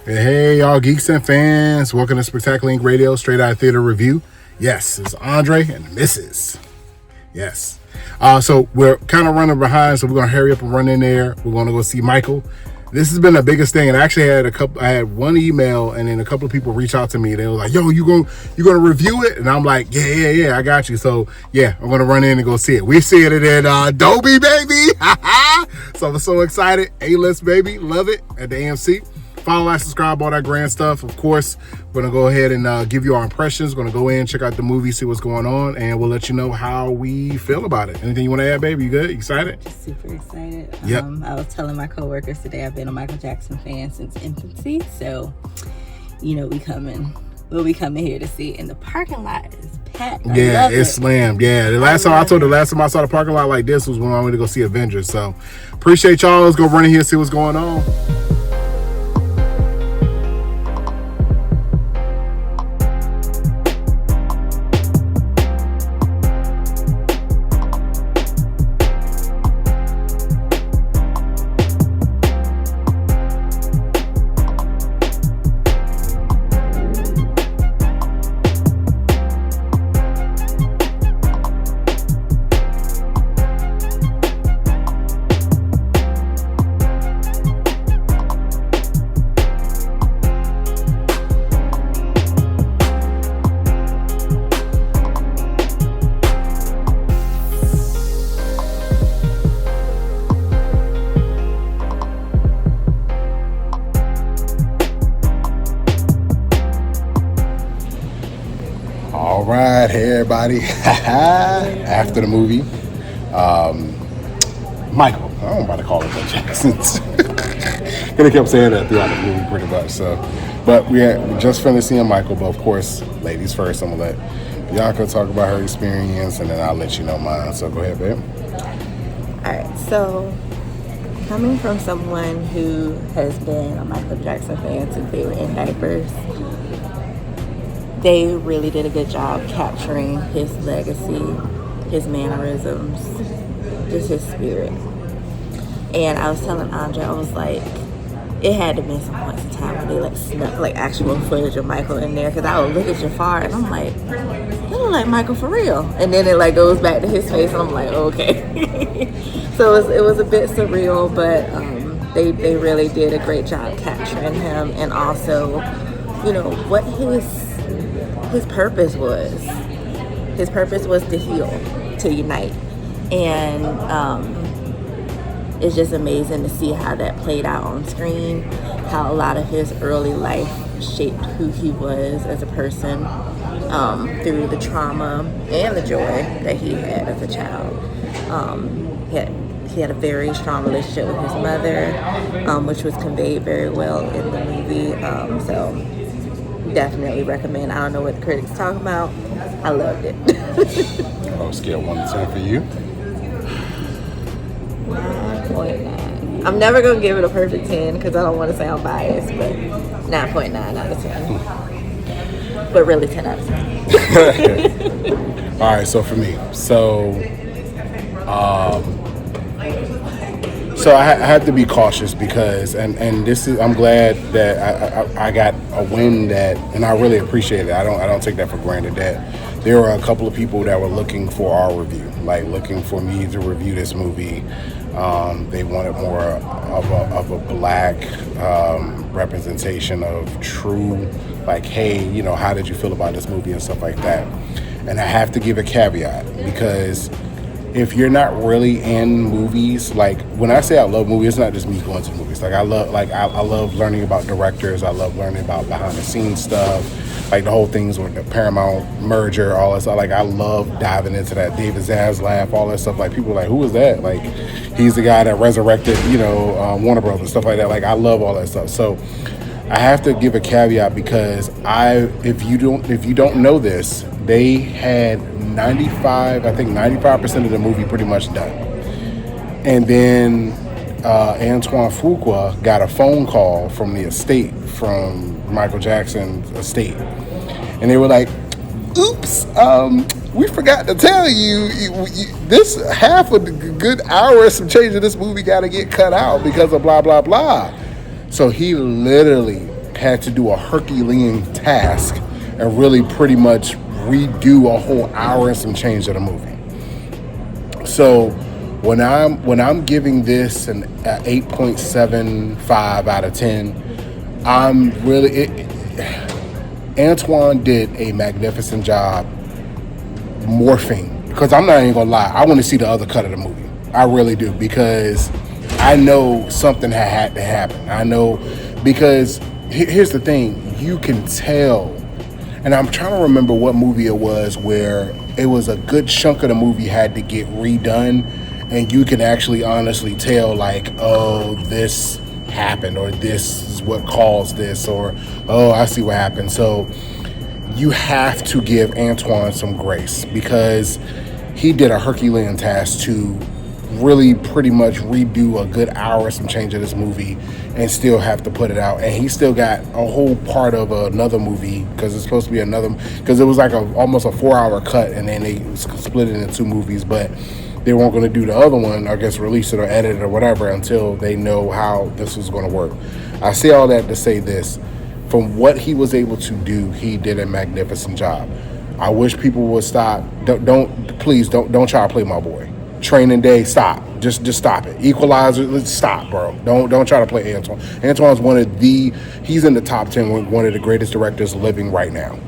Hey, y'all geeks and fans. Welcome to Spectacular Inc. Radio, Straight Out Theater Review. Yes, it's Andre and Mrs. Yes. So we're kind of running behind, so we're going to hurry up and run in there. We're going to go see Michael. This has been the biggest thing, and I actually I had one email, and then a couple of people reach out to me. They were like, "Yo, you gonna review it?" And I'm like, "Yeah, I got you." So yeah, I'm gonna run in and go see it. We see it at Dolby, baby. So I'm so excited. A-list, baby, love it at the AMC. Follow, like, subscribe, all that grand stuff. Of course, we're going to go ahead and give you our impressions. We're going to go in, check out the movie, see what's going on, and we'll let you know how we feel about it. Anything you want to add, baby? You good? You excited? Just super excited. Yep. I was telling my coworkers today I've been a Michael Jackson fan since infancy, so, we'll be coming here to see it. And the parking lot is packed. Yeah, it's slammed. Yeah, the last time I saw the parking lot like this was when I went to go see Avengers. So, appreciate y'all. Let's go run in here and see what's going on. All right, hey everybody. After the movie, Michael. I don't about to call it the Jacksons. They kept saying that throughout the movie pretty much. So, but we just finished seeing Michael. But of course, ladies first. I'm gonna let Bianca talk about her experience, and then I'll let you know mine. So go ahead, babe. All right. So, coming from someone who has been a Michael Jackson fan since they were in diapers, they really did a good job capturing his legacy, his mannerisms, just his spirit. And I was telling Andre, I was like, it had to be some points in time when they snuck actual footage of Michael in there, because I would look at Jaafar and I'm like, he look like Michael for real. And then it goes back to his face and I'm like, okay. So it was a bit surreal, but they really did a great job capturing him, and also, what his purpose was. His purpose was to heal, to unite. And it's just amazing to see how that played out on screen, how a lot of his early life shaped who he was as a person, through the trauma and the joy that he had as a child. He had a very strong relationship with his mother, which was conveyed very well in the movie. So definitely recommend. I don't know what the critics talk about. I loved it. Scale 1 to 10 for you. 9.9. I'm never gonna give it a perfect 10 because I don't want to sound biased, but 9.9 out of 10. But really 10 out of 10. All right, so for me, So I have to be cautious because, and this is, I'm glad that I got a win that, and I really appreciate it. I don't take that for granted, that there were a couple of people that were looking for our review, looking for me to review this movie. They wanted more of a black representation of true, hey, how did you feel about this movie and stuff like that. And I have to give a caveat, because if you're not really in movies, when I say I love movies, it's not just me going to the movies. I love learning about directors. I love learning about behind the scenes stuff, the whole things with the Paramount merger, all that stuff. I love diving into that. David Zaslav, all that stuff. People are who was that? He's the guy that resurrected, Warner Brothers, stuff like that. I love all that stuff. So I have to give a caveat, because if you don't know this, they had 95% of the movie pretty much done. And then Antoine Fuqua got a phone call from the estate, from Michael Jackson's estate. And they were like, oops, we forgot to tell you, this half of the good hour, some change of this movie got to get cut out because of blah, blah, blah. So he literally had to do a Herculean task and really pretty much redo a whole hour and some change of the movie. So when I'm giving this an 8.75 out of 10, I'm really Antoine did a magnificent job morphing, because I'm not even gonna lie, I want to see the other cut of the movie. I really do, because I know something had to happen. I know, because here's the thing, you can tell, and I'm trying to remember what movie it was where it was a good chunk of the movie had to get redone, and you can actually honestly tell, like, oh, this happened, or this is what caused this, or oh, I see what happened. So you have to give Antoine some grace, because he did a Herculean task to really pretty much redo a good hour some change of this movie and still have to put it out. And he still got a whole part of another movie, because it's supposed to be another, because it was like almost a 4-hour cut, and then they split it into 2 movies, but they weren't going to do the other one, I guess release it or edit it or whatever, until they know how this was going to work. I say all that to say this: from what he was able to do, he did a magnificent job. I wish people would stop. Please don't try to play my boy. Training Day, stop. Just stop it. Equalizer, let's stop, bro. Don't try to play Antoine. Antoine's he's in the top 10, one of the greatest directors living right now.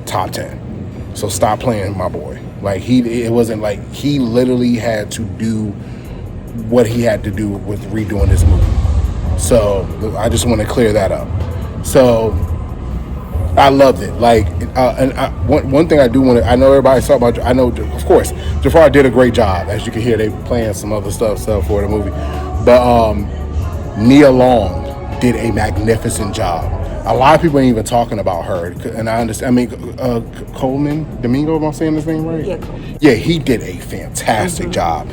Top 10. So stop playing my boy. Like, it wasn't like he literally had to do what he had to do with redoing this movie. So I just want to clear that up. So I loved it. Like, one thing I do want to, I know everybody's talking about, I know, of course, Jaafar did a great job. As you can hear, they playing some other stuff for the movie. But Nia Long did a magnificent job. A lot of people ain't even talking about her, and I understand. I mean, Coleman Domingo, am I saying his name right? Yeah, Coleman. Yeah, he did a fantastic job.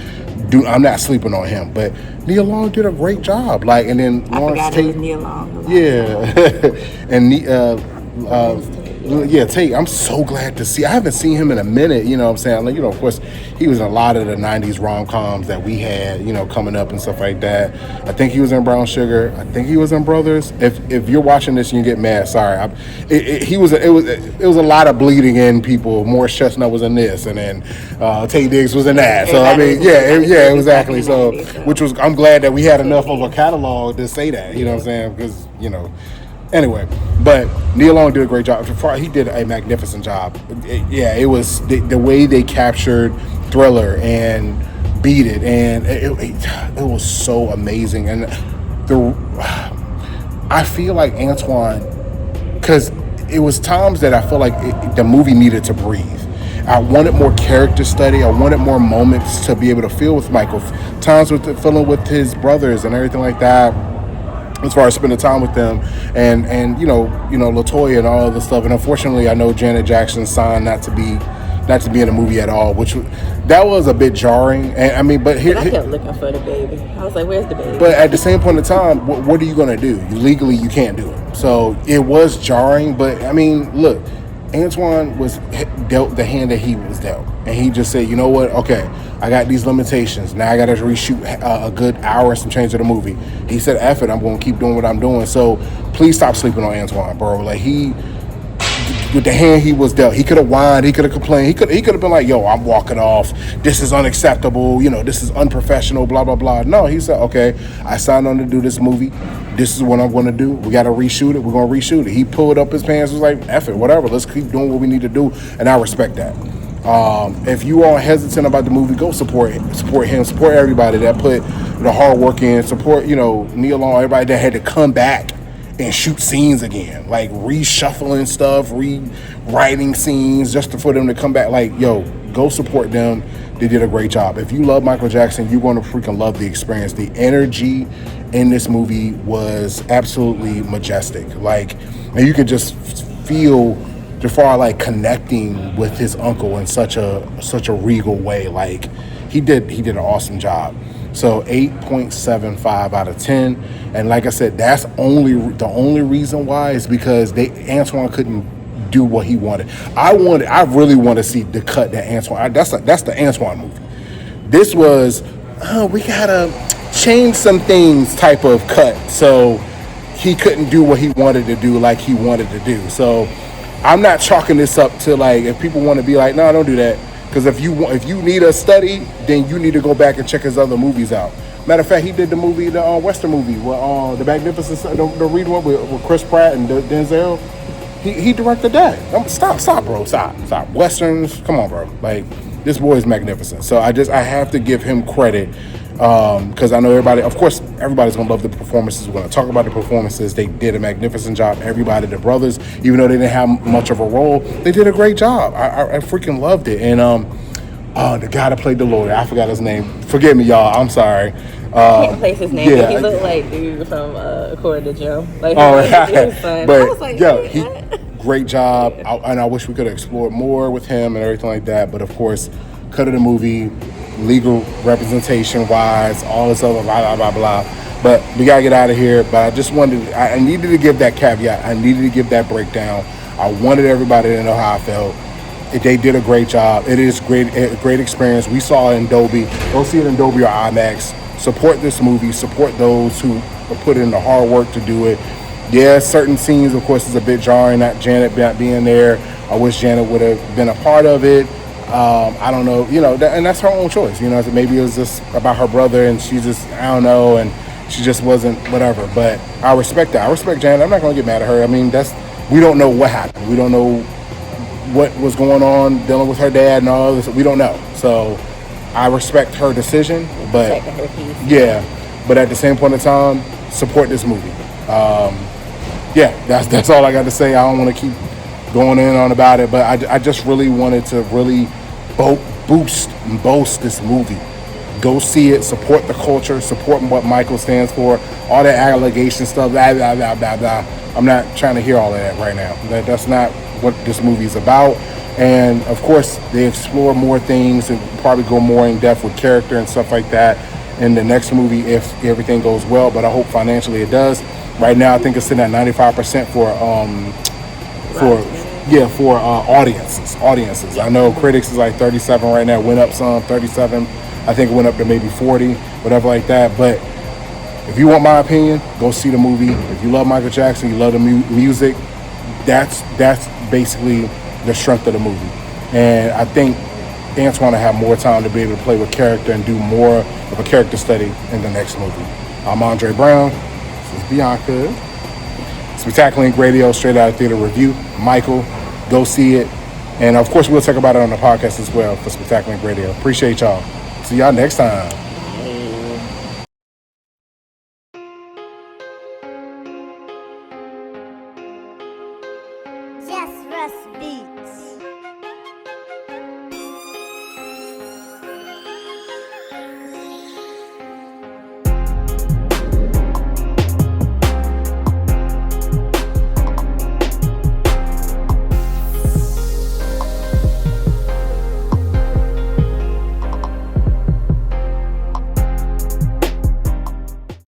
Dude, I'm not sleeping on him, but Nia Long did a great job. Like, and then Lawrence Tate. Nia Long. Yeah, and Tate. I'm so glad to see. I haven't seen him in a minute. You know what I'm saying? Like, you know, of course, he was in a lot of the '90s rom-coms that we had, you know, coming up and stuff like that. I think he was in Brown Sugar. I think he was in Brothers. If you're watching this and you get mad, sorry. It was a lot of bleeding in people. Morris Chestnut was in this, and then Tate Diggs was in that. So I mean, yeah, exactly. So which was, I'm glad that we had enough of a catalog to say that. You know what I'm saying? Because, you know. Anyway, but Nia Long did a great job. He did a magnificent job. It was the way they captured Thriller and Beat It, and it was so amazing. And I feel like Antoine, because it was times that I feel like the movie needed to breathe. I wanted more character study. I wanted more moments to be able to feel with Michael. Times with feeling with his brothers and everything like that. As far as spending time with them, and you know LaToya and all of the stuff. And unfortunately, I know Janet Jackson signed not to be in the movie at all, that was a bit jarring. And I mean, but I kept looking for the baby. I was like, "Where's the baby?" But at the same point in time, what are you gonna do? Legally, you can't do it. So it was jarring. But I mean, look, Antoine was dealt the hand that he was dealt, and he just said, "You know what? Okay, I got these limitations. Now I got to reshoot a good hour and some change of the movie." He said, "F it, I'm going to keep doing what I'm doing." So please stop sleeping on Antoine, bro. Like, with the hand he was dealt, he could have whined, he could have complained, he could have been like, "Yo, I'm walking off. This is unacceptable. You know, this is unprofessional. Blah blah blah." No, he said, "Okay, I signed on to do this movie. This is what I'm going to do. We got to reshoot it. We're going to reshoot it." He pulled up his pants, was like, "F it, whatever. Let's keep doing what we need to do," and I respect that. If you are hesitant about the movie, go support him, support everybody that put the hard work in, support, you know, Nia Long, everybody that had to come back and shoot scenes again, like reshuffling stuff, rewriting scenes just for them to come back. Like, yo, go support them. They did a great job. If you love Michael Jackson, you're going to freaking love the experience. The energy in this movie was absolutely majestic. Like, and you could just feel Jaafar like connecting with his uncle in such a regal way. Like, he did an awesome job. So 8.75 out of 10. And like I said, that's the only reason why is because Antoine couldn't do what he wanted. I really want to see the cut that Antoine. That's the Antoine movie. This was we gotta change some things type of cut. So he couldn't do what he wanted to do like he wanted to do. So I'm not chalking this up to like, if people want to be like, no, don't do that. Because if you need a study, then you need to go back and check his other movies out. Matter of fact, he did the movie, the Western movie, the Magnificent, the read one with Chris Pratt and Denzel. He directed that. Stop, bro. Stop. Westerns, come on, bro. Like, this boy is magnificent. So I have to give him credit, because I know everybody's gonna love the performances. We're gonna talk about the performances. They did a magnificent job. Everybody, the brothers, even though they didn't have much of a role, they did a great job. I freaking loved it. And the guy that played the lawyer, I forgot his name. Forgive me, y'all. I'm sorry. Can't place his name. Yeah, He looked like dude from According to Joe. Like, oh, his son. but I was like, yo, great job. And I wish we could have explored more with him and everything like that. But of course, cut of the movie, legal representation wise, all this other blah blah blah blah. But we gotta get out of here. But I needed to give that caveat. I needed to give that breakdown. I wanted everybody to know how I felt. They did a great job. It is a great experience. We saw it in Dolby. Go see it in Dolby or IMAX. Support this movie. Support those who put in the hard work to do it. Yeah, certain scenes, of course, is a bit jarring. Not Janet not being there. I wish Janet would have been a part of it. I don't know, and that's her own choice. Maybe it was just about her brother, and she just, I don't know, and she just wasn't whatever. But I respect that. I respect Janet. I'm not gonna get mad at her. I mean, we don't know what happened. We don't know what was going on dealing with her dad and all this. We don't know. So I respect her decision, but yeah, but at the same point in time, support this movie. Yeah, that's all I got to say. I don't want to keep going in on about it, but I just really wanted to really boost and boast this movie. Go see it, support the culture, support what Michael stands for, all that allegation stuff, blah, blah, blah, blah, blah. I'm not trying to hear all of that right now. That's not what this movie is about. And of course, they explore more things and probably go more in depth with character and stuff like that in the next movie if everything goes well. But I hope financially it does. Right now, I think it's sitting at 95% for audiences. I know critics is like 37 right now. Went up some 37. I think it went up to maybe 40, whatever like that. But if you want my opinion, go see the movie. If you love Michael Jackson, you love the music. That's basically the strength of the movie. And I think Antoine will have more time to be able to play with character and do more of a character study in the next movie. I'm Andre Brown. This is Bianca. Spectacular Link Radio, straight out of theater review. Michael, go see it. And of course, we'll talk about it on the podcast as well for Spectacular Link Radio. Appreciate y'all. See y'all next time. Just Russ Beats.